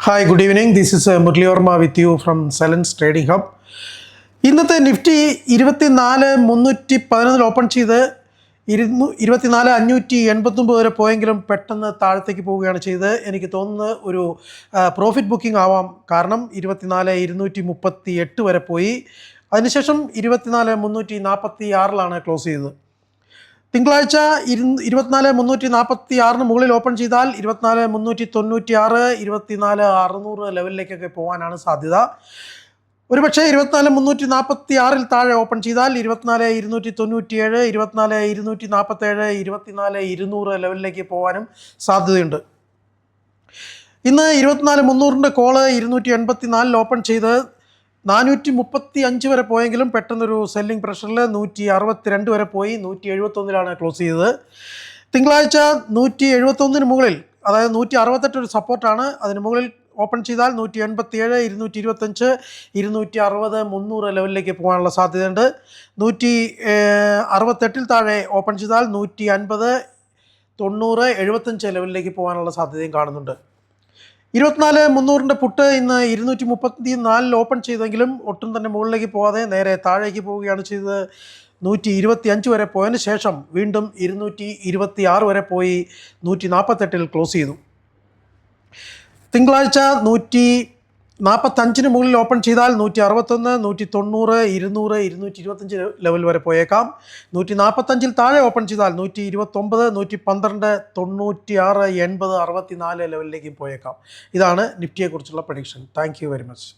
Hi, good evening. This is Murli Verma with you from Silence Trading Hub. ഇന്നത്തെ Nifty 24,311 open ചെയ്ത് 24,589 വരെ പോയെങ്കിലും പെട്ടെന്ന് താഴത്തേക്ക് പോവുകയാണ് ചെയ്തത്. എനിക്ക് തോന്നുന്നത് ഒരു പ്രോഫിറ്റ് ബുക്കിംഗ് ആവാം. കാരണം 24,238 വരെ പോയി. അതിനുശേഷം 24,346 ക്ലോസ് ചെയ്തത്. തിങ്കളാഴ്ച 24,346 മുകളിൽ ഓപ്പൺ ചെയ്താൽ 24,396, 24,600 ലെവലിലേക്കൊക്കെ പോകാനാണ് സാധ്യത. ഒരുപക്ഷെ 24,346 താഴെ ഓപ്പൺ ചെയ്താൽ 24,297, 24,247, 24,200 ലെവലിലേക്ക് പോകാനും സാധ്യതയുണ്ട്. ഇന്ന് 24,300 കോള് 284 ഓപ്പൺ ചെയ്ത് 435 വരെ പോയെങ്കിലും പെട്ടെന്നൊരു സെല്ലിംഗ് പ്രഷറിൽ 162 വരെ പോയി 171 ക്ലോസ് ചെയ്തത്. തിങ്കളാഴ്ച 171 മുകളിൽ, അതായത് 168 ഒരു സപ്പോർട്ടാണ്. അതിന് മുകളിൽ ഓപ്പൺ ചെയ്താൽ 187, 225, 260, 300 ലെവലിലേക്ക് പോകാനുള്ള സാധ്യതയുണ്ട്. 168 താഴെ ഓപ്പൺ ചെയ്താൽ 150, 90, 75 ലെവലിലേക്ക് പോകാനുള്ള സാധ്യതയും കാണുന്നുണ്ട്. 24,300 പുട്ട് ഇന്ന് 234 ഓപ്പൺ ചെയ്തെങ്കിലും ഒട്ടും തന്നെ മുകളിലേക്ക് പോകാതെ നേരെ താഴേക്ക് പോവുകയാണ് ചെയ്തത്. 125 വരെ പോയതിന് ശേഷം വീണ്ടും 226 വരെ പോയി 148 ക്ലോസ് ചെയ്തു. തിങ്കളാഴ്ച 145 മുകളിൽ ഓപ്പൺ ചെയ്താൽ 161, 190, 200, 225 ലെവൽ വരെ പോയേക്കാം. 145 താഴെ ഓപ്പൺ ചെയ്താൽ 129, 112, 96, 80, 64 ലെവലിലേക്കും പോയേക്കാം. ഇതാണ് നിഫ്റ്റിയെക്കുറിച്ചുള്ള prediction. Thank you very much.